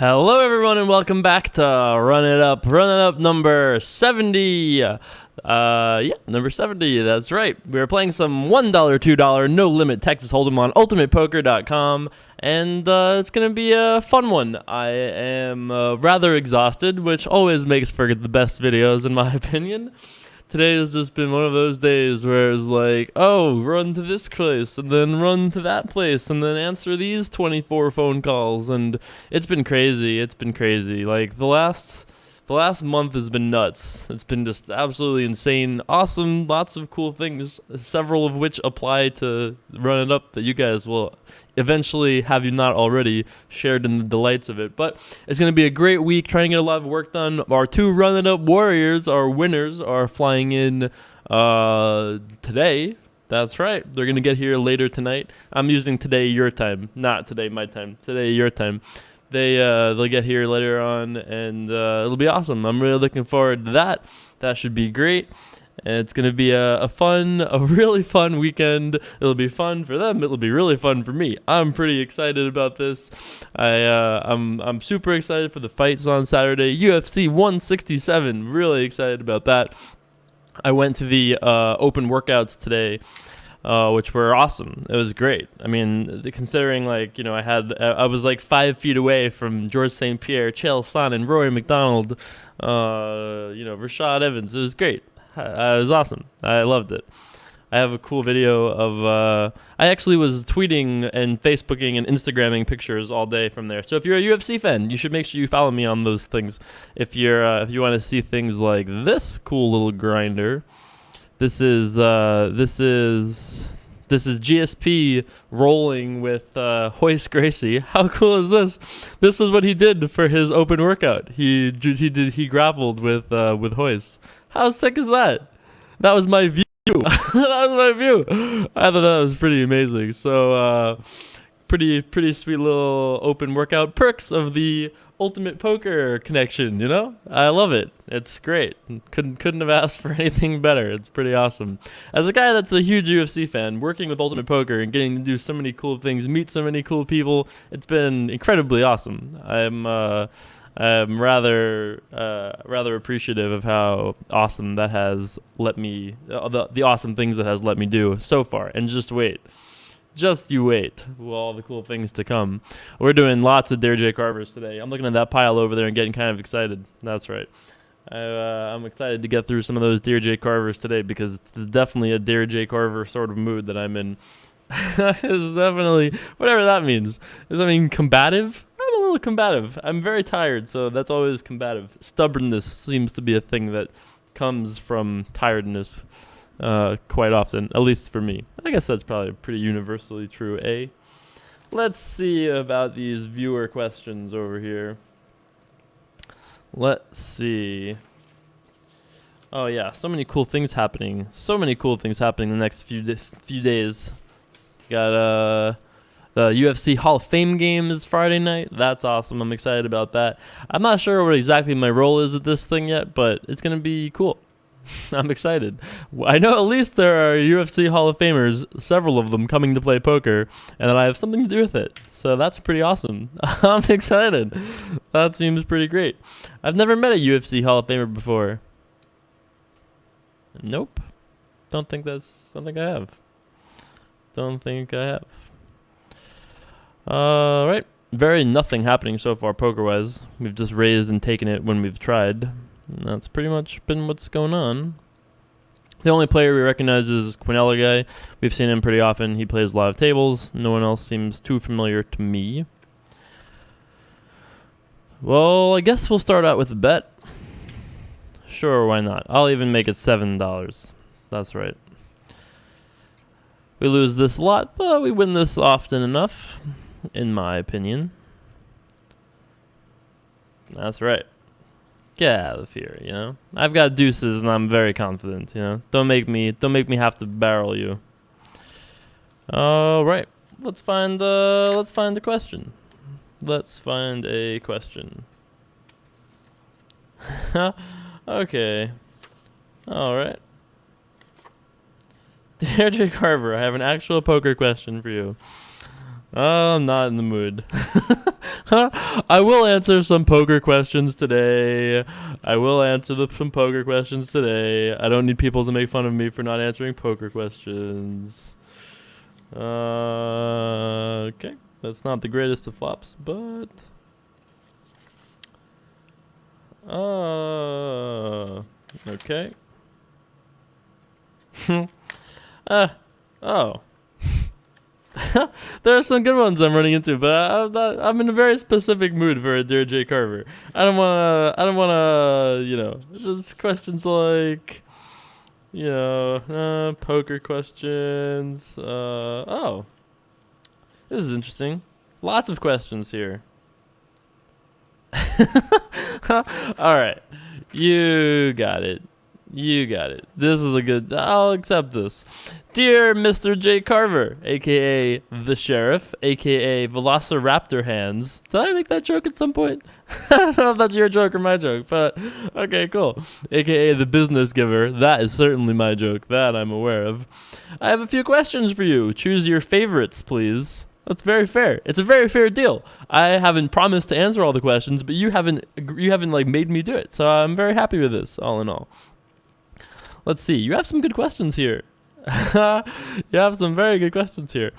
Hello everyone and welcome back to Run It Up number 70. Number 70, that's right. We were playing some $1, $2, no limit Texas Hold'em on ultimatepoker.com, and it's going to be a fun one. I am rather exhausted, which always makes for the best videos in my opinion. Today has just been one of those days where it's like, oh, run to this place, and then run to that place, and then answer these 24 phone calls, and it's been crazy. Like, the last month has been nuts. It's been just absolutely insane, awesome, lots of cool things, several of which apply to Run It Up that you guys will eventually, have you not already, shared in the delights of it. But it's going to be a great week, trying to get a lot of work done. Our two Run It Up warriors, our winners, are flying in today. That's right. They're going to get here later tonight. I'm using today your time, not today my time. Today your time. They'll get here later on, and it'll be awesome. I'm really looking forward to that. That should be great. And it's gonna be a really fun weekend. It'll be fun for them. It'll be really fun for me. I'm pretty excited about this. I'm super excited for the fights on Saturday. UFC 167. Really excited about that. I went to the open workouts today, which were awesome. It was great. I mean, considering I was like 5 feet away from George St. Pierre, Chael Sonnen, Rory McDonald, Rashad Evans. It was great. It was awesome. I loved it. I have a cool video of I actually was tweeting and Facebooking and Instagramming pictures all day from there. So if you're a UFC fan, you should make sure you follow me on those things. If you want to see things like this cool little grinder. This is GSP rolling with Hoist Gracie. How cool is this? This is what he did for his open workout. He grappled with Hoist. How sick is that? That was my view. That was my view. I thought that was pretty amazing. So pretty sweet little open workout perks of the Ultimate Poker connection, you know? I love it. It's great. Couldn't have asked for anything better. It's pretty awesome. As a guy that's a huge UFC fan, working with Ultimate Poker and getting to do so many cool things, meet so many cool people, it's been incredibly awesome. I'm rather appreciative of how awesome that has let me, the awesome things that has let me do so far. And just wait. Just you wait. All the cool things to come. We're doing lots of Dare J Carvers today. I'm looking at that pile over there and getting kind of excited. That's right. I'm excited to get through some of those Dare J Carvers today because it's definitely a Dare J Carver sort of mood that I'm in. It's definitely, whatever that means. Does that mean combative? I'm a little combative. I'm very tired, so that's always combative. Stubbornness seems to be a thing that comes from tiredness. Quite often, at least for me. I guess that's probably pretty universally true, eh? Let's see about these viewer questions over here. Let's see. Oh yeah, so many cool things happening. The next few days. You got the UFC Hall of Fame game is Friday night. That's awesome. I'm excited about that. I'm not sure what exactly my role is at this thing yet, but it's going to be cool. I'm excited. I know at least there are UFC Hall of Famers, several of them, coming to play poker, and that I have something to do with it. So that's pretty awesome. I'm excited. That seems pretty great. I've never met a UFC Hall of Famer before. Nope. Don't think I have. Alright. Very nothing happening so far poker-wise. We've just raised and taken it when we've tried. That's pretty much been what's going on. The only player we recognize is Quinella guy. We've seen him pretty often. He plays a lot of tables. No one else seems too familiar to me. Well, I guess we'll start out with a bet. Sure, why not? I'll even make it $7. That's right. We lose this a lot, but we win this often enough, in my opinion. That's right. Get out of here, you know. I've got deuces and I'm very confident, you know. Don't make me have to barrel you. All right. Let's find a question. Okay. All right. Dear J. Carver, I have an actual poker question for you. I'm not in the mood. I will answer some poker questions today. I don't need people to make fun of me for not answering poker questions. Okay. That's not the greatest of flops, but... okay. Oh. There are some good ones I'm running into, but I'm in a very specific mood for a Dear J. Carver. I don't wanna, there's questions like, poker questions. Oh. This is interesting. Lots of questions here. Alright. You got it. This is a good... I'll accept this. Dear Mr. J. Carver, a.k.a. The Sheriff, a.k.a. Velociraptor Hands. Did I make that joke at some point? I don't know if that's your joke or my joke, but... Okay, cool. A.k.a. The Business Giver. That is certainly my joke. That I'm aware of. I have a few questions for you. Choose your favorites, please. That's very fair. It's a very fair deal. I haven't promised to answer all the questions, but you haven't like made me do it. So I'm very happy with this, all in all. Let's see. You have some good questions here. You have some very good questions here.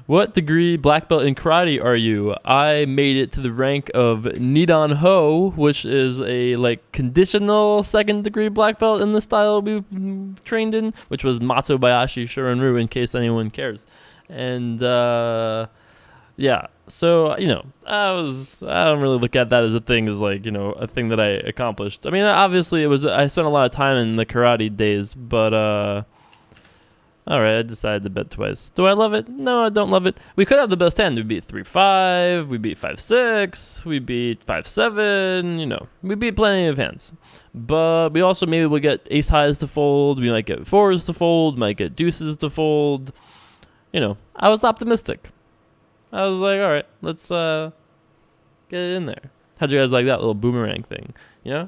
What degree black belt in karate are you? I made it to the rank of Nidan Ho, which is a conditional second degree black belt in the style we trained in, which was Matsubayashi Shorin-ryu, in case anyone cares. And yeah, so I don't really look at that as a thing as a thing that I accomplished. I mean, obviously I spent a lot of time in the karate days, but all right, I decided to bet twice. Do I love it? No, I don't love it. We could have the best hand. We beat 3-5, we beat 5-6, we beat 5-7. We beat plenty of hands, but we also maybe will get ace highs to fold. We might get fours to fold. Might get deuces to fold. I was optimistic. I was like, all right, let's get it in there. How'd you guys like that little boomerang thing? Huh?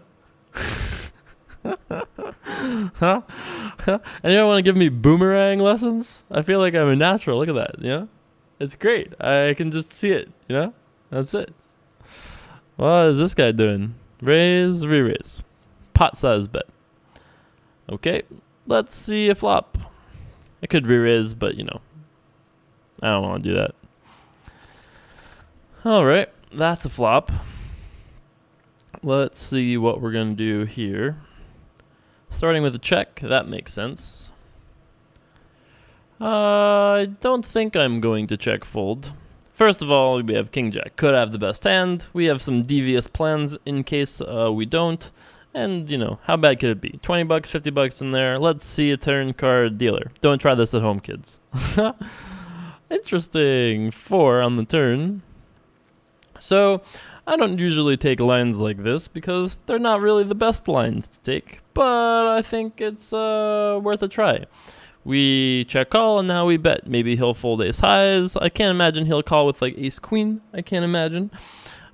Anyone want to give me boomerang lessons? I feel like I'm a natural. Look at that, It's great. I can just see it, That's it. What is this guy doing? Raise, re-raise. Pot size bet. Okay, let's see a flop. I could re-raise, but, I don't want to do that. All right, that's a flop. Let's see what we're going to do here. Starting with a check, that makes sense. I don't think I'm going to check fold. First of all, we have King Jack. Could have the best hand. We have some devious plans in case we don't. And, how bad could it be? 20 bucks, 50 bucks in there. Let's see a turn card dealer. Don't try this at home, kids. Interesting. 4 on the turn. So, I don't usually take lines like this because they're not really the best lines to take, but I think it's worth a try. We check call and now we bet. Maybe he'll fold ace highs. I can't imagine he'll call with ace queen. I can't imagine.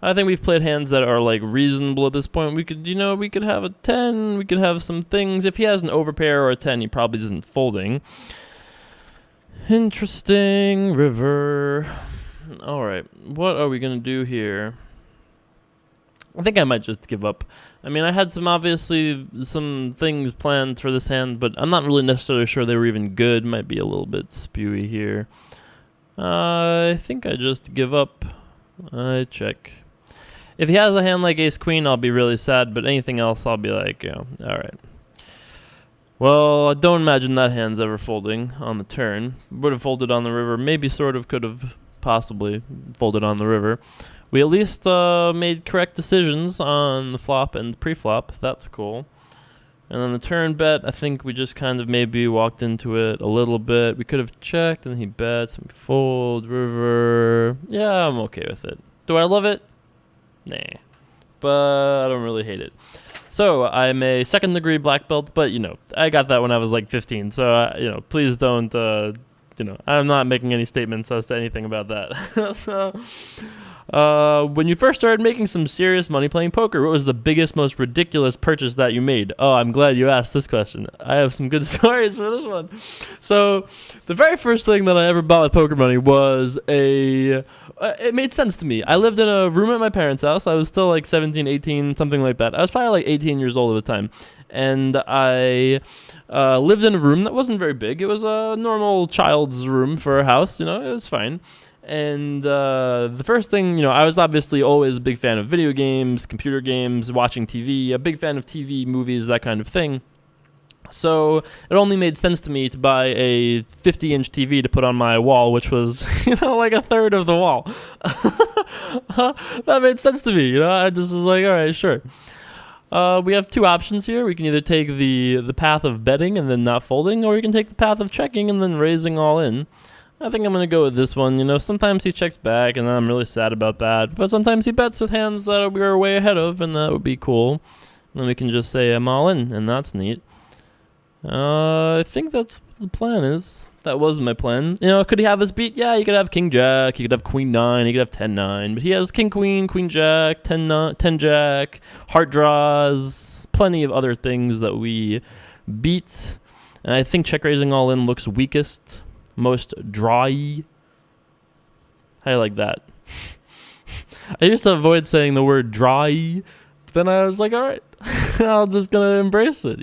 I think we've played hands that are reasonable at this point. We could have a 10. We could have some things. If he has an overpair or a 10, he probably isn't folding. Interesting. River. All right. What are we going to do here? I think I might just give up. I mean, I had some things planned for this hand, but I'm not really necessarily sure they were even good. Might be a little bit spewy here. I think I just give up. I check. If he has a hand like ace queen, I'll be really sad, but anything else, I'll be like, all right. Well, I don't imagine that hand's ever folding on the turn. Would have folded on the river. Maybe sort of could have possibly folded on the river. We at least made correct decisions on the flop and pre-flop. That's cool. And then the turn bet, I think we just kind of maybe walked into it a little bit. We could have checked, and he bets, and we fold, river. Yeah, I'm okay with it. Do I love it? Nah. But I don't really hate it. So I'm a second degree black belt, but, I got that when I was 15. So, please don't, I'm not making any statements as to anything about that. So... When you first started making some serious money playing poker, what was the biggest, most ridiculous purchase that you made? Oh, I'm glad you asked this question. I have some good stories for this one. So, the very first thing that I ever bought with poker money was it made sense to me. I lived in a room at my parents' house. I was still like 17, 18, something like that. I was probably like 18 years old at the time. And I lived in a room that wasn't very big. It was a normal child's room for a house. It was fine. And the first thing, I was obviously always a big fan of video games, computer games, watching TV, a big fan of TV, movies, that kind of thing. So it only made sense to me to buy a 50-inch TV to put on my wall, which was, like a third of the wall. That made sense to me, I just was like, all right, sure. We have two options here. We can either take the path of betting and then not folding, or we can take the path of checking and then raising all in. I think I'm going to go with this one. Sometimes he checks back, and I'm really sad about that. But sometimes he bets with hands that we were way ahead of, and that would be cool. And then we can just say I'm all in, and that's neat. I think that's what the plan is. That was my plan. Could he have us beat? Yeah, he could have king jack, he could have queen 9, he could have 10-9. But he has king queen, queen jack, 10 jack, heart draws, plenty of other things that we beat. And I think check raising all in looks weakest. Most drawy. How do you like that? I used to avoid saying the word dry. But then I was like, all right, I'm just gonna embrace it.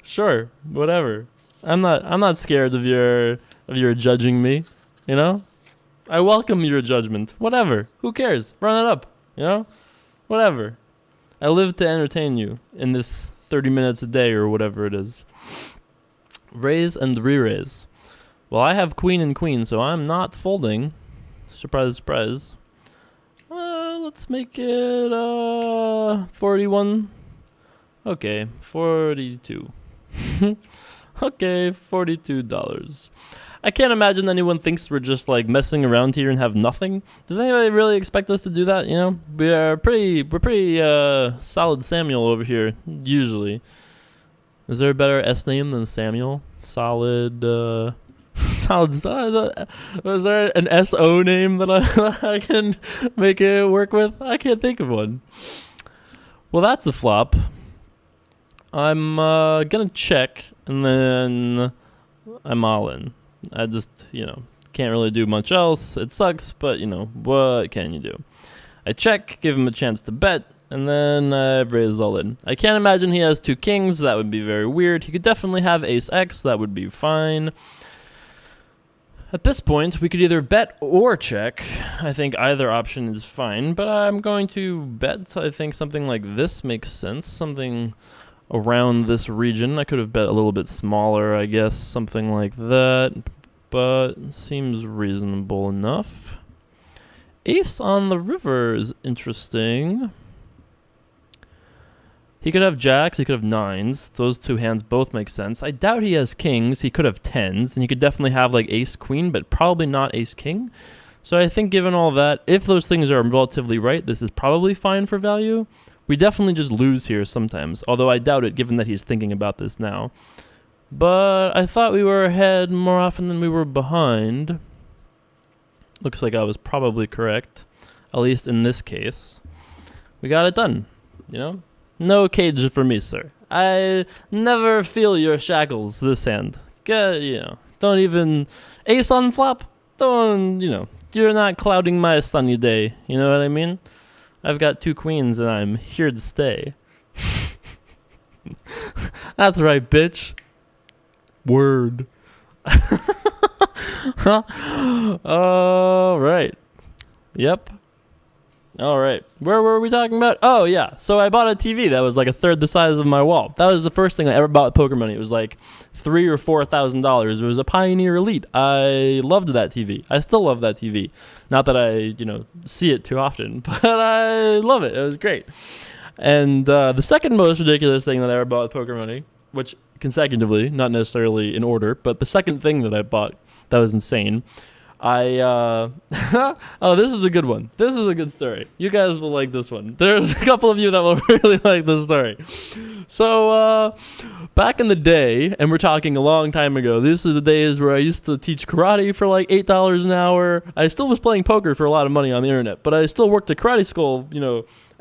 Sure, whatever. I'm not scared of your judging me. I welcome your judgment. Whatever. Who cares? Run it up. Whatever. I live to entertain you in this 30 minutes a day or whatever it is. Raise and re-raise. Well, I have queen and queen, so I'm not folding. Surprise, surprise. Let's make it 41. Okay, 42. Okay, $42. I can't imagine anyone thinks we're just like messing around here and have nothing. Does anybody really expect us to do that? We're pretty solid Samuel over here usually. Is there a better S name than Samuel? Solid. Solid. Was there an SO name that I can make it work with? I can't think of one. Well, that's a flop. I'm gonna check, and then I'm all in. I just, can't really do much else. It sucks, but, what can you do? I check, give him a chance to bet, and then I raise all in. I can't imagine he has 2 kings. That would be very weird. He could definitely have ace X. That would be fine. At this point, we could either bet or check. I think either option is fine, but I'm going to bet. I think something like this makes sense. Something around this region. I could have bet a little bit smaller, I guess, something like that, but seems reasonable enough. Ace on the river is interesting. He could have jacks, he could have 9s. Those 2 hands both make sense. I doubt he has kings. He could have 10s, and he could definitely have like ace queen, but probably not ace king. So I think given all that, if those things are relatively right, this is probably fine for value. We definitely just lose here sometimes, although I doubt it given that he's thinking about this now. But I thought we were ahead more often than we were behind. Looks like I was probably correct, at least in this case. We got it done, No cage for me, sir. I never feel your shackles this hand. Don't even... Ace on flop? Don't, you're not clouding my sunny day. You know what I mean? I've got 2 queens and I'm here to stay. That's right, bitch. Word. All right. Yep. All right. Where were we talking about? Oh, yeah. So I bought a TV that was like a third the size of my wall. That was the first thing I ever bought with poker money. It was like $3,000 or $4,000. It was a Pioneer Elite. I loved that TV. I still love that TV. Not that I, see it too often, but I love it. It was great. And the second most ridiculous thing that I ever bought with poker money, which consecutively, not necessarily in order, but the second thing that I bought that was insane, I oh, this is a good one. This is a good story. You guys will like this one. There's a couple of you that will really like this story. So back in the day, and we're talking a long time ago, these are the days where I used to teach karate for like $8 an hour. I still was playing poker for a lot of money on the internet, but I still worked at karate school,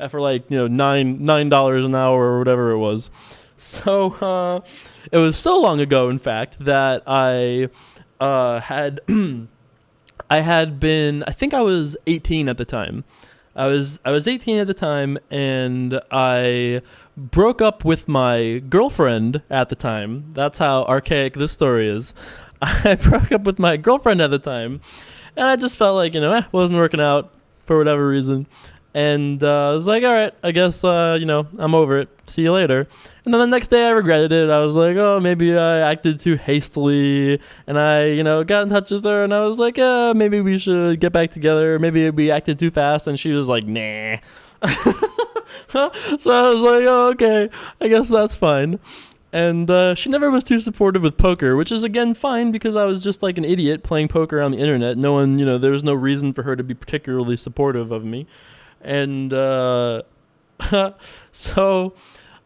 for like $9 an hour or whatever it was. So it was so long ago, in fact, that I had I had been, I think I was 18 at the time. I was 18 at the time, and I broke up with my girlfriend at the time. That's how archaic this story is. I broke up with my girlfriend at the time, and I just felt like, wasn't working out for whatever reason. And I was like, all right, I guess, I'm over it. See you later. And then the next day I regretted it. I was like, oh, maybe I acted too hastily. And I, got in touch with her, and I was like, maybe we should get back together. Maybe we acted too fast. And she was like, nah. So I was like, oh, okay, I guess that's fine. And she never was too supportive with poker, which is, again, fine because I was just like an idiot playing poker on the internet. No one, there was no reason for her to be particularly supportive of me. And so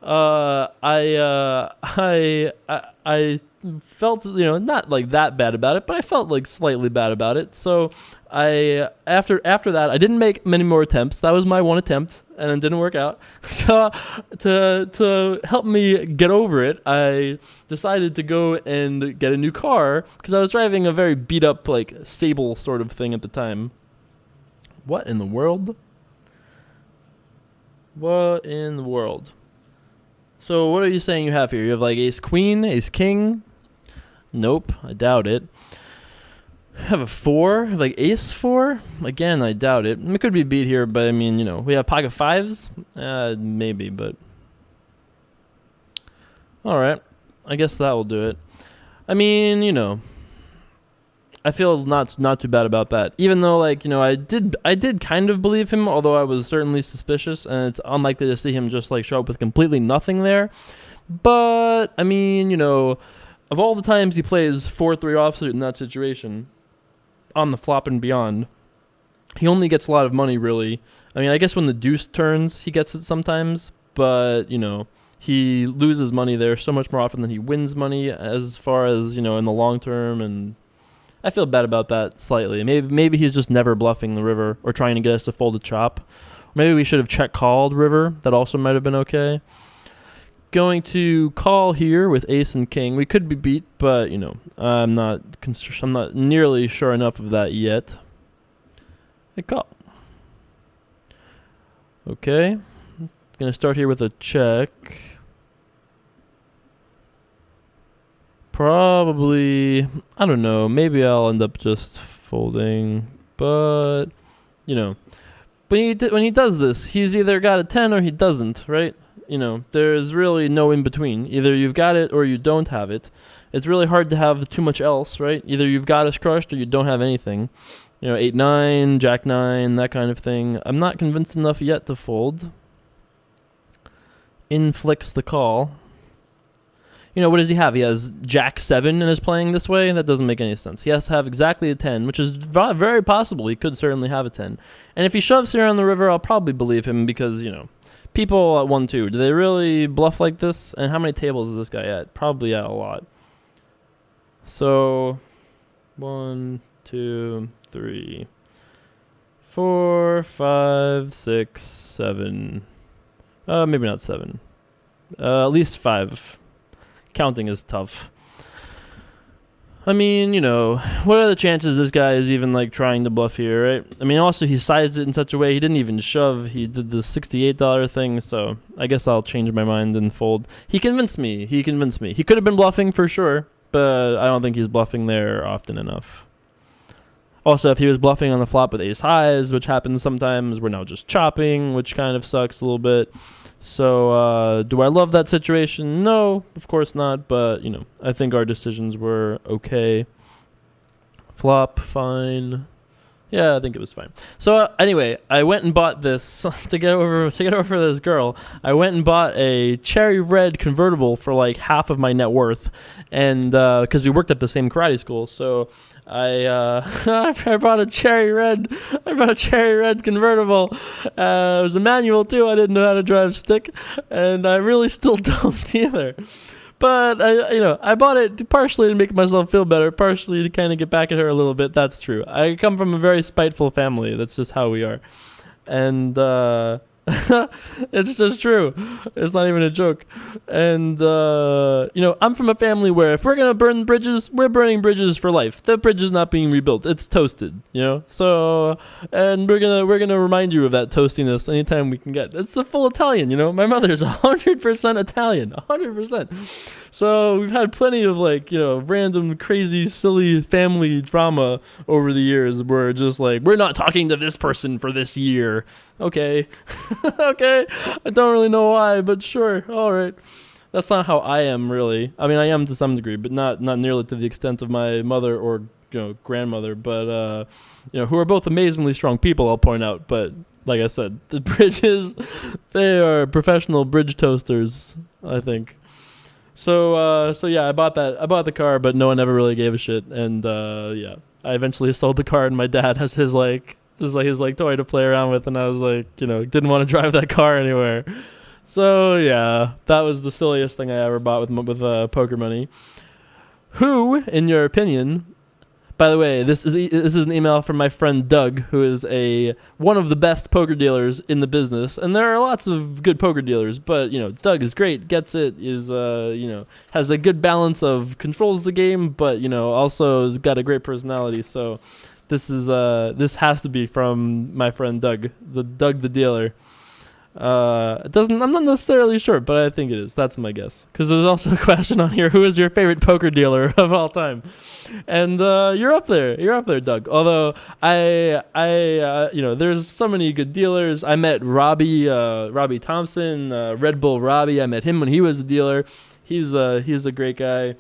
I felt, not like that bad about it, but I felt like slightly bad about it. So after that, I didn't make many more attempts. That was my one attempt, and it didn't work out. So to help me get over it, I decided to go and get a new car because I was driving a very beat up, like, Sable sort of thing at the time. What in the world? What in the world? So what are you saying you have here? You have like ace queen, ace king? Nope, I doubt it. I have a 4, like ace 4? Again, I doubt it. It could be beat here, but I mean, we have pocket 5s? Maybe, but... Alright, I guess that will do it. I mean, I feel not too bad about that. Even though, like, I did kind of believe him, although I was certainly suspicious, and it's unlikely to see him just like show up with completely nothing there. But I mean, of all the times he plays 4-3 offsuit in that situation, on the flop and beyond, he only gets a lot of money, really. I mean, I guess when the deuce turns, he gets it sometimes, but he loses money there so much more often than he wins money, as far as in the long term, and I feel bad about that slightly. Maybe he's just never bluffing the river or trying to get us to fold a chop. Maybe we should have check called river. That also might have been okay. Going to call here with ace and king. We could be beat, but I'm not nearly sure enough of that yet. I call. Okay. Gonna start here with a check. Probably, I don't know, maybe I'll end up just folding, but, when he does this, he's either got a 10 or he doesn't, right? There's really no in between. Either you've got it or you don't have it. It's really hard to have too much else, right? Either you've got us crushed or you don't have anything. 8-9, Jack-9, that kind of thing. I'm not convinced enough yet to fold. Inflicts the call. What does he have? He has Jack-7 and is playing this way? That doesn't make any sense. He has to have exactly a 10, which is very possible. He could certainly have a 10. And if he shoves here on the river, I'll probably believe him because, people at 1-2, do they really bluff like this? And how many tables is this guy at? Probably at a lot. So, 1, 2, 3, 4, 5, 6, 7. Maybe not 7. At least 5. Counting is tough. I mean, what are the chances this guy is even like trying to bluff here, right? I mean, also he sized it in such a way he didn't even shove. He did the $68 thing, so I guess I'll change my mind and fold. He convinced me. He could have been bluffing for sure, but I don't think he's bluffing there often enough. Also, if he was bluffing on the flop with ace highs, which happens sometimes, we're now just chopping, which kind of sucks a little bit. So, do I love that situation? No, of course not, but, I think our decisions were okay. Flop, fine. Yeah, I think it was fine. So anyway, I went and bought this to get over this girl. I went and bought a cherry red convertible for like half of my net worth, and because we worked at the same karate school, so I bought a cherry red. I bought a cherry red convertible. It was a manual too. I didn't know how to drive stick, and I really still don't either. But I bought it partially to make myself feel better, partially to kind of get back at her a little bit. That's true. I come from a very spiteful family. That's just how we are, and it's just true. It's not even a joke. And I'm from a family where if we're gonna burn bridges, we're burning bridges for life. The bridge is not being rebuilt. It's toasted. So, and we're gonna remind you of that toastiness anytime we can get. It's a full Italian. My mother's 100% Italian. 100%. So we've had plenty of random, crazy, silly family drama over the years where just we're not talking to this person for this year. Okay. Okay. I don't really know why, but sure. All right. That's not how I am, really. I mean, I am to some degree, but not nearly to the extent of my mother or grandmother, but who are both amazingly strong people, I'll point out. But like I said, the bridges, they are professional bridge toasters, I think. So yeah, I bought the car, but no one ever really gave a shit. And I eventually sold the car, and my dad has his his toy to play around with, and I was didn't want to drive that car anywhere. So yeah, that was the silliest thing I ever bought with poker money. Who, in your opinion? By the way, this is an email from my friend Doug, who is one of the best poker dealers in the business, and there are lots of good poker dealers. But Doug is great, gets it, is has a good balance of controls the game, but also has got a great personality. So this has to be from my friend Doug the dealer. I'm not necessarily sure, but I think it is. That's my guess. Because there's also a question on here: who is your favorite poker dealer of all time? And you're up there. You're up there, Doug. Although there's so many good dealers. I met Robbie Thompson, Red Bull Robbie. I met him when he was a dealer. He's a great guy.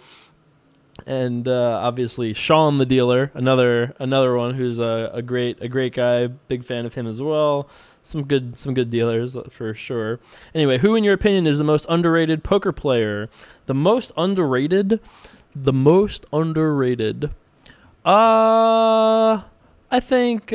And obviously Sean the dealer, another one who's a great guy. Big fan of him as well. Some good dealers for sure. Anyway, who in your opinion is the most underrated poker player? The most underrated. I think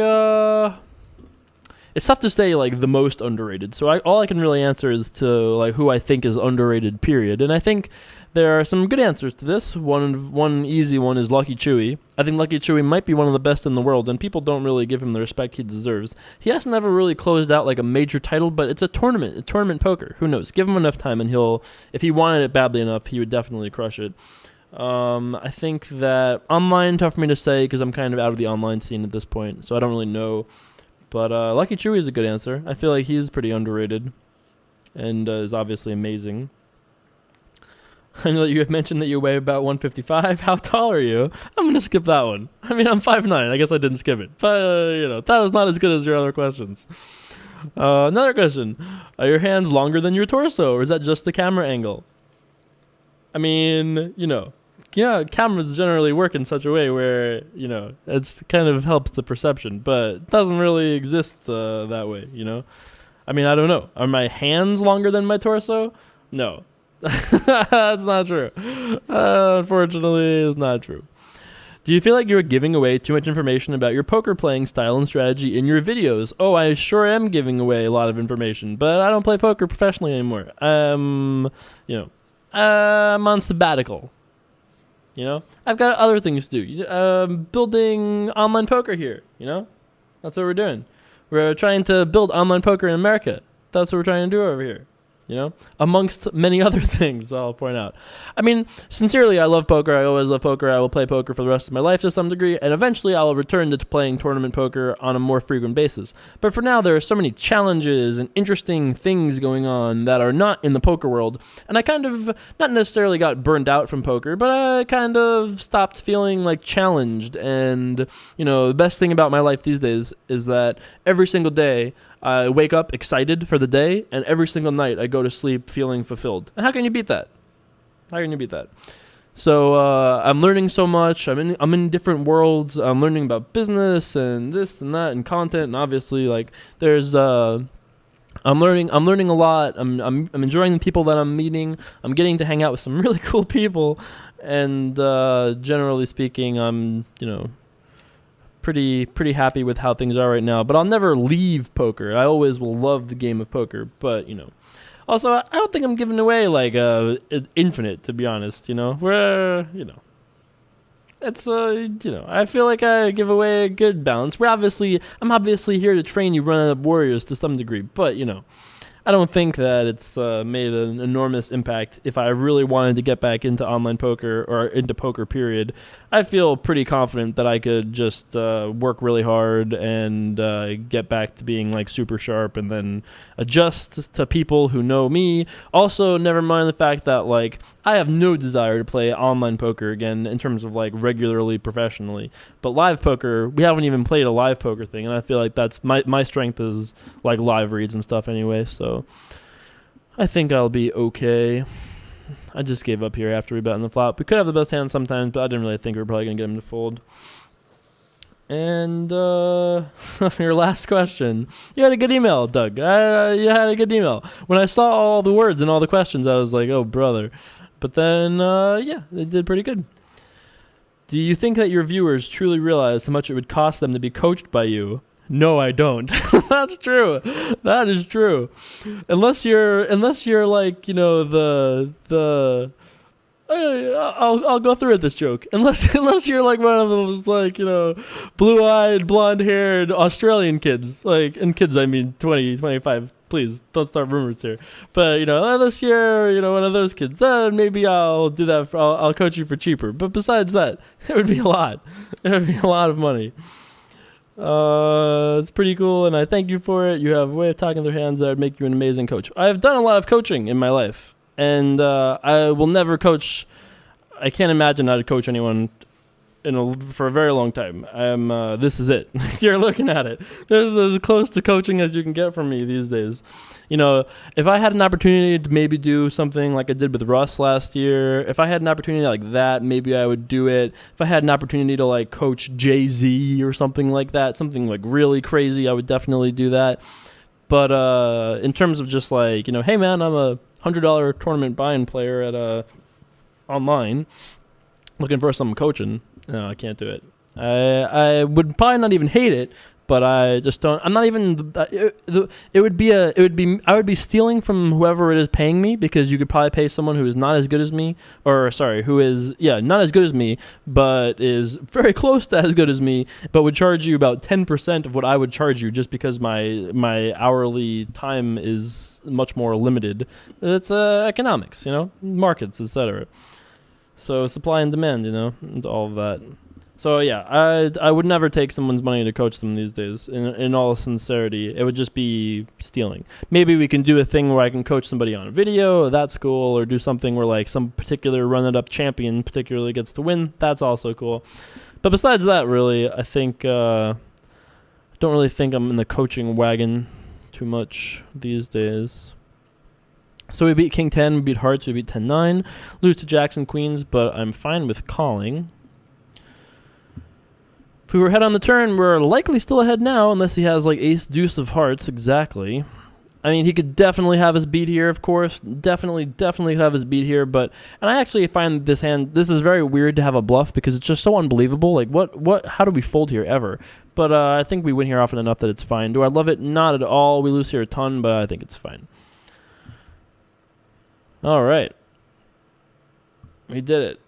it's tough to say the most underrated. So all I can really answer is to who I think is underrated. Period. And I think there are some good answers to this. One easy one is Lucky Chewy. I think Lucky Chewy might be one of the best in the world, and people don't really give him the respect he deserves. He hasn't ever really closed out a major title, but it's a tournament poker. Who knows? Give him enough time, and if he wanted it badly enough, he would definitely crush it. I think that online, tough for me to say because I'm kind of out of the online scene at this point, so I don't really know. But Lucky Chewy is a good answer. I feel like he's pretty underrated and is obviously amazing. I know that you have mentioned that you weigh about 155. How tall are you? I'm going to skip that one. I mean, I'm 5'9". I guess I didn't skip it. But, that was not as good as your other questions. Another question. Are your hands longer than your torso, or is that just the camera angle? I mean, cameras generally work in such a way where, it's kind of helps the perception, but it doesn't really exist that way, I mean, I don't know. Are my hands longer than my torso? No. That's not true. Unfortunately, it's not true. Do you feel like you're giving away too much information about your poker playing style and strategy in your videos? Oh, I sure am giving away a lot of information, but I don't play poker professionally anymore. I'm on sabbatical. I've got other things to do. Building online poker here. That's what we're doing. We're trying to build online poker in America. That's what we're trying to do over here. Amongst many other things, I'll point out. I mean, sincerely, I love poker. I always love poker. I will play poker for the rest of my life to some degree, and eventually I will return to playing tournament poker on a more frequent basis. But for now, there are so many challenges and interesting things going on that are not in the poker world, and I kind of, not necessarily got burned out from poker, but I kind of stopped feeling challenged. And, the best thing about my life these days is that every single day, I wake up excited for the day, and every single night I go to sleep feeling fulfilled. And how can you beat that? So I'm learning so much. I'm in different worlds. I'm learning about business and this and that and content, and obviously like there's I'm learning a lot. I'm enjoying the people that I'm meeting. I'm getting to hang out with some really cool people, and generally speaking, I'm pretty happy with how things are right now. But I'll never leave poker. I always will love the game of poker, but also I don't think I'm giving away like infinite, to be honest. Where it's I feel like I give away a good balance. I'm obviously here to train you run up warriors to some degree, but I don't think that it's made an enormous impact. If I really wanted to get back into online poker or into poker period, I feel pretty confident that I could just work really hard and get back to being like super sharp and then adjust to people who know me. Also, never mind the fact that like I have no desire to play online poker again in terms of like regularly professionally. But live poker, we haven't even played a live poker thing, and I feel like that's my strength is like live reads and stuff anyway, so I think I'll be okay. I just gave up here after we bet on the flop. We could have the best hand sometimes, but I didn't really think we were probably going to get him to fold. And your last question. You had a good email, Doug. You had a good email. When I saw all the words and all the questions, I was like, oh, brother. But then, yeah, they did pretty good. Do you think that your viewers truly realize how much it would cost them to be coached by you? No, I don't. That's true. That is true. Unless you're like, I'll go through with this joke. Unless you're like one of those like, blue-eyed, blonde-haired Australian kids. Like, and kids I mean 20, 25. Please don't start rumors here. But unless you're one of those kids, then maybe I'll do that. I'll coach you for cheaper. But besides that, it would be a lot. It would be a lot of money. It's pretty cool, and I thank you for it. You have a way of talking with their hands that would make you an amazing coach. I've done a lot of coaching in my life, and I will never coach. I can't imagine how to coach anyone for a very long time. This is it. You're looking at it. This is as close to coaching as you can get from me these days. If I had an opportunity to maybe do something like I did with Russ last year, if I had an opportunity like that, maybe I would do it. If I had an opportunity to like coach Jay-Z or something like that, something like really crazy, I would definitely do that. But in terms of just like, hey man, I'm a $100 tournament buy-in player at online looking for some coaching. No, I can't do it. I would probably not even hate it, but I just don't. I'm not even. I would be stealing from whoever it is paying me, because you could probably pay someone who is not as good as me, who is not as good as me, but is very close to as good as me, but would charge you about 10% of what I would charge you, just because my hourly time is much more limited. It's economics, markets, etc. So supply and demand, and all of that. So yeah, I would never take someone's money to coach them these days. In all sincerity, it would just be stealing. Maybe we can do a thing where I can coach somebody on video. That's cool. Or do something where like some particular run-it-up champion particularly gets to win. That's also cool. But besides that, really, I think I don't really think I'm in the coaching wagon too much these days. So we beat King 10, we beat Hearts, we beat 10-9, lose to Jackson Queens, but I'm fine with calling. If we were ahead on the turn, we're likely still ahead now, unless he has like ace deuce of hearts, exactly. I mean, he could definitely have his beat here, of course. Definitely have his beat here, and I actually find this is very weird to have a bluff, because it's just so unbelievable. Like, how do we fold here ever? But I think we win here often enough that it's fine. Do I love it? Not at all. We lose here a ton, but I think it's fine. All right. We did it.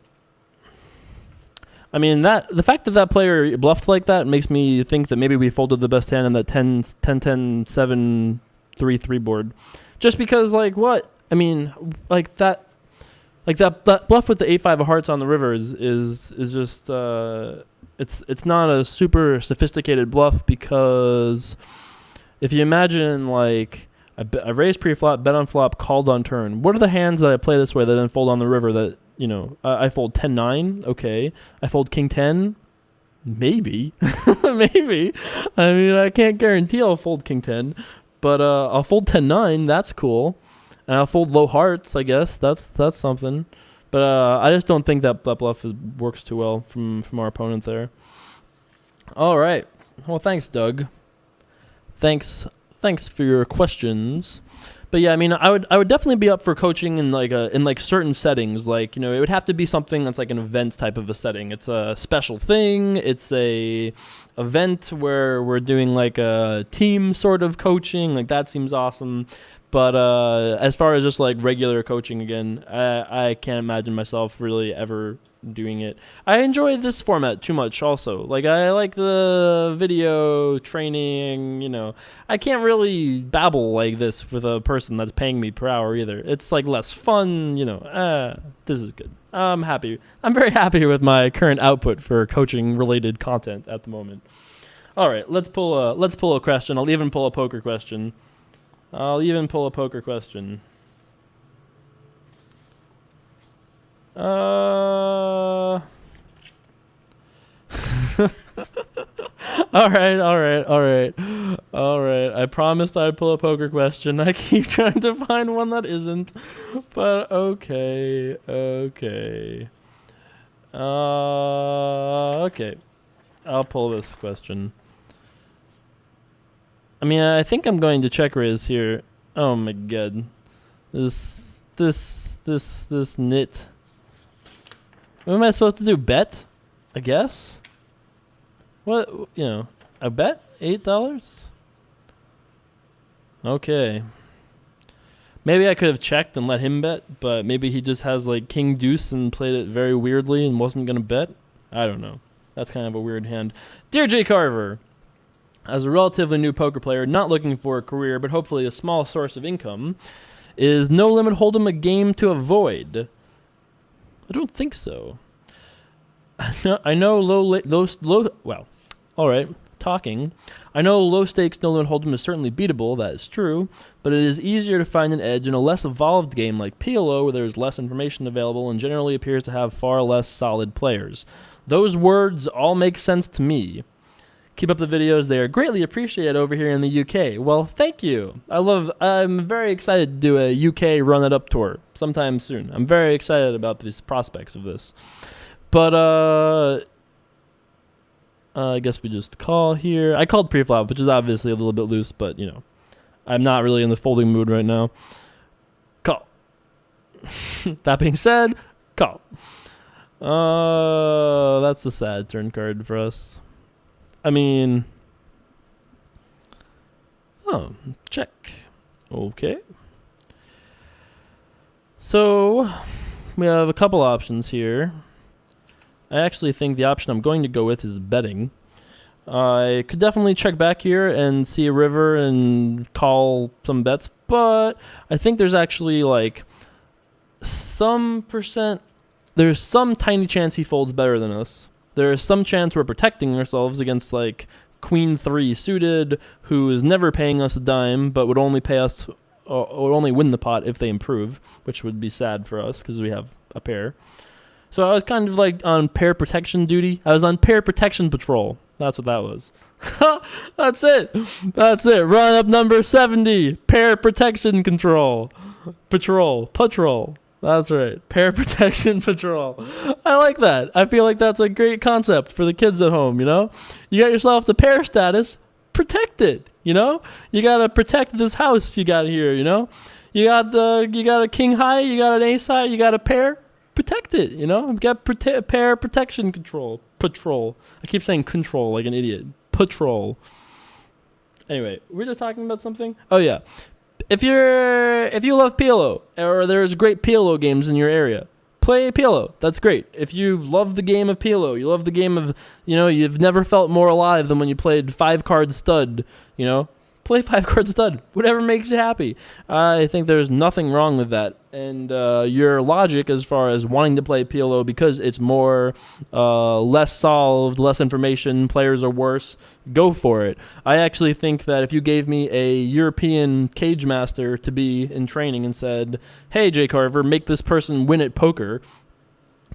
I mean, the fact that player bluffed like that makes me think that maybe we folded the best hand in that 10-10-7-3-3 board. Just because, like, what? I mean, like that bluff with the 8-5 of hearts on the river is just it's not a super sophisticated bluff, because if you imagine like I raised pre-flop, bet on flop, called on turn. What are the hands that I play this way that then fold on the river that, I fold 10-9, okay. I fold king 10, maybe. Maybe. I mean, I can't guarantee I'll fold king 10, but I'll fold 10-9, that's cool. And I'll fold low hearts, I guess. That's something. But I just don't think that bluff works too well from our opponent there. All right. Well, thanks, Doug. Thanks for your questions. But yeah, I mean, I would definitely be up for coaching in like certain settings. Like, it would have to be something that's like an event type of a setting. It's a special thing. It's a event where we're doing like a team sort of coaching. Like, that seems awesome. But as far as just like regular coaching again, I can't imagine myself really ever doing it. I enjoy this format too much also. Like, I like the video training, I can't really babble like this with a person that's paying me per hour either. It's like less fun, this is good. I'm happy. I'm very happy with my current output for coaching related content at the moment. All right, let's pull a question. I'll even pull a poker question. All right. I promised I'd pull a poker question. I keep trying to find one that isn't, but okay. Okay. I'll pull this question. I mean, I think I'm going to check raise here. Oh my god. This nit. What am I supposed to do? Bet? I guess? What, I bet? $8? Okay. Maybe I could have checked and let him bet, but maybe he just has like king deuce and played it very weirdly and wasn't going to bet. I don't know. That's kind of a weird hand. Dear Jay Carver, as a relatively new poker player, not looking for a career, but hopefully a small source of income, is No Limit Hold'em a game to avoid? I don't think so. I know I know low stakes No Limit Hold'em is certainly beatable, that is true, but it is easier to find an edge in a less evolved game like PLO where there is less information available and generally appears to have far less solid players. Those words all make sense to me. Keep up the videos. They are greatly appreciated over here in the UK. Well, thank you. I'm very excited to do a UK Run It Up tour sometime soon. I'm very excited about these prospects of this. But, I guess we just call here. I called pre-flop, which is obviously a little bit loose, but, I'm not really in the folding mood right now. Call. That being said, call. That's a sad turn card for us. I mean, check. Okay. So, we have a couple options here. I actually think the option I'm going to go with is betting. I could definitely check back here and see a river and call some bets, but I think there's actually like there's some tiny chance he folds better than us. There's some chance we're protecting ourselves against like Queen 3 suited, who is never paying us a dime, but would only pay us, or would only win the pot if they improve, which would be sad for us because we have a pair. So I was kind of like on pair protection duty. I was on pair protection patrol. That's what that was. That's it. Run up number 70. Pair protection control. Patrol. That's right. Pair protection patrol. I like that. I feel like that's a great concept for the kids at home, You got yourself the pair status. Protect it, You got to protect this house you got here, You got a king high, you got an ace high, you got a pair. Protect it, Get pair protection patrol. I keep saying control like an idiot. Patrol. Anyway, we're just talking about something. Oh yeah. If you love PLO, or there's great PLO games in your area, play PLO. That's great. If you love the game of PLO, you love the game of, you've never felt more alive than when you played 5-card stud, play 5-card stud. Whatever makes you happy. I think there's nothing wrong with that. And your logic as far as wanting to play PLO because it's more less solved, less information, players are worse, go for it. I actually think that if you gave me a European cage master to be in training and said, hey, Jay Carver, make this person win at poker,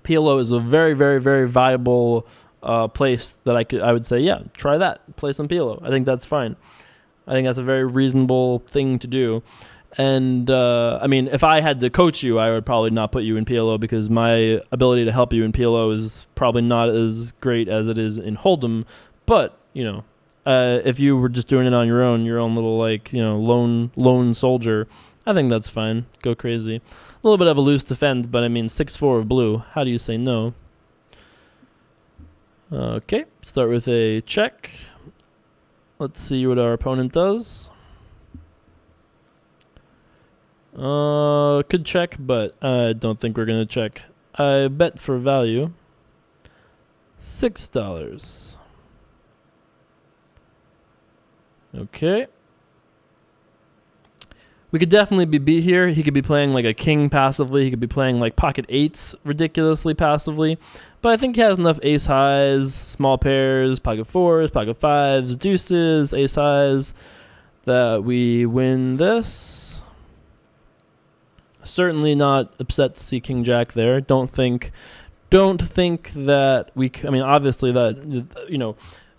PLO is a very, very, very viable place that I would say, yeah, try that. Play some PLO. I think that's fine. I think that's a very reasonable thing to do. And I mean, if I had to coach you, I would probably not put you in PLO because my ability to help you in PLO is probably not as great as it is in holdem. But you know, if you were just doing it on your own little like lone soldier, I think that's fine. Go crazy. A little bit of a loose defend, but I mean 6-4 of blue. How do you say no? Okay, start with a check. Let's see what our opponent does. Could check, but I don't think we're gonna check. I bet for value $6. Okay. We could definitely be beat here. He could be playing like a king passively. He could be playing like pocket eights ridiculously passively. But I think he has enough ace highs, small pairs, pocket fours, pocket fives, deuces, ace highs that we win this. Certainly not upset to see king jack there. Don't think that we. I mean, obviously that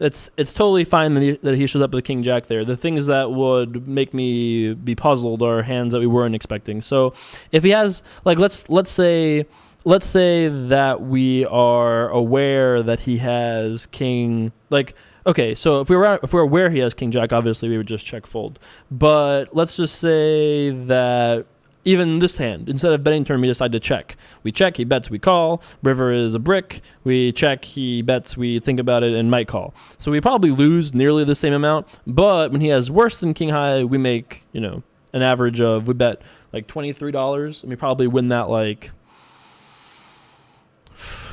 it's totally fine that he shows up with king jack there. The things that would make me be puzzled are hands that we weren't expecting. So if he has like let's say that we are aware that he has king like. Okay, so if we're aware he has king jack, obviously we would just check fold. But let's just say that even this hand, instead of betting turn, we decide to check. We check, he bets, we call. River is a brick. We check, he bets, we think about it, and might call. So we probably lose nearly the same amount. But when he has worse than king high, we make, an average of, we bet like $23. And we probably win that like,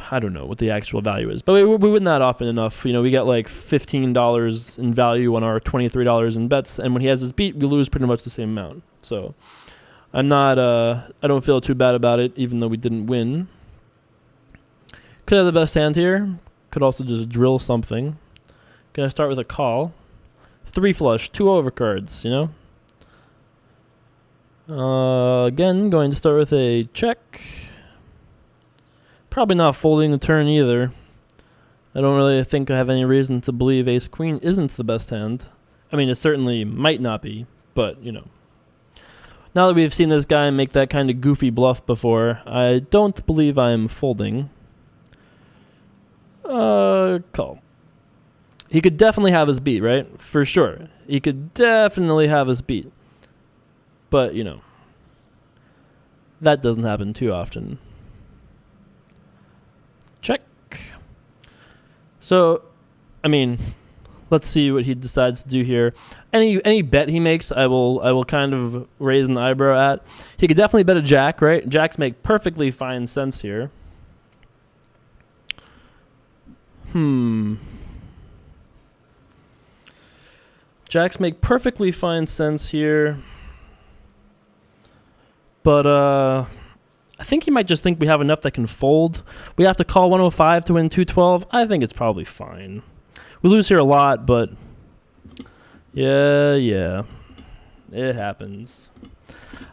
I don't know what the actual value is. But we win that often enough. We get like $15 in value on our $23 in bets. And when he has his beat, we lose pretty much the same amount. So I don't feel too bad about it, even though we didn't win. Could have the best hand here. Could also just drill something. Gonna start with a call. 3 flush, 2 overcards, Again, going to start with a check. Probably not folding the turn either. I don't really think I have any reason to believe ace queen isn't the best hand. I mean, it certainly might not be, but, Now that we've seen this guy make that kind of goofy bluff before, I don't believe I'm folding. Call. He could definitely have his beat, right? For sure. He could definitely have his beat. But, that doesn't happen too often. Check. So, I mean, let's see what he decides to do here. Any bet he makes, I will kind of raise an eyebrow at. He could definitely bet a jack, right? Jacks make perfectly fine sense here. Jacks make perfectly fine sense here. But I think he might just think we have enough that can fold. We have to call 105 to win 212. I think it's probably fine. We lose here a lot, but yeah, it happens.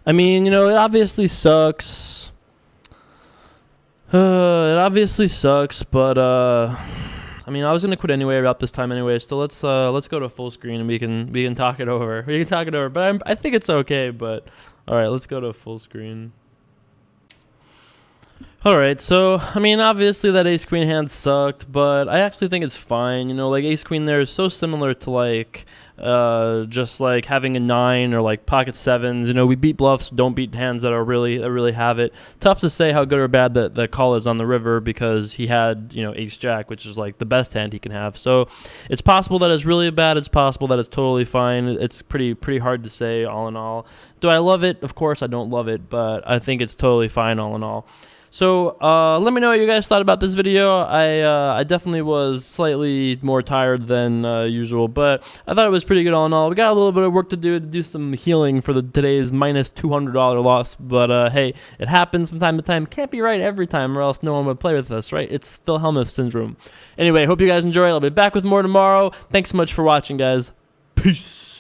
I mean, it obviously sucks. But I mean, I was gonna quit anyway about this time anyway. So let's go to full screen and we can talk it over. But I think it's okay. But all right, let's go to full screen. Alright, so, I mean, obviously that ace-queen hand sucked, but I actually think it's fine. Like, ace-queen there is so similar to, like, just, like, having a 9 or, like, pocket 7s. We beat bluffs, don't beat hands that really have it. Tough to say how good or bad that call is on the river because he had, ace-jack, which is, like, the best hand he can have. So, it's possible that it's really bad. It's possible that it's totally fine. It's pretty hard to say, all in all. Do I love it? Of course I don't love it, but I think it's totally fine, all in all. So let me know what you guys thought about this video. I definitely was slightly more tired than usual, but I thought it was pretty good all in all. We got a little bit of work to do some healing for today's minus $200 loss, but hey, it happens from time to time. Can't be right every time or else no one would play with us, right? It's Phil Hellmuth syndrome. Anyway, hope you guys enjoy. I'll be back with more tomorrow. Thanks so much for watching, guys. Peace.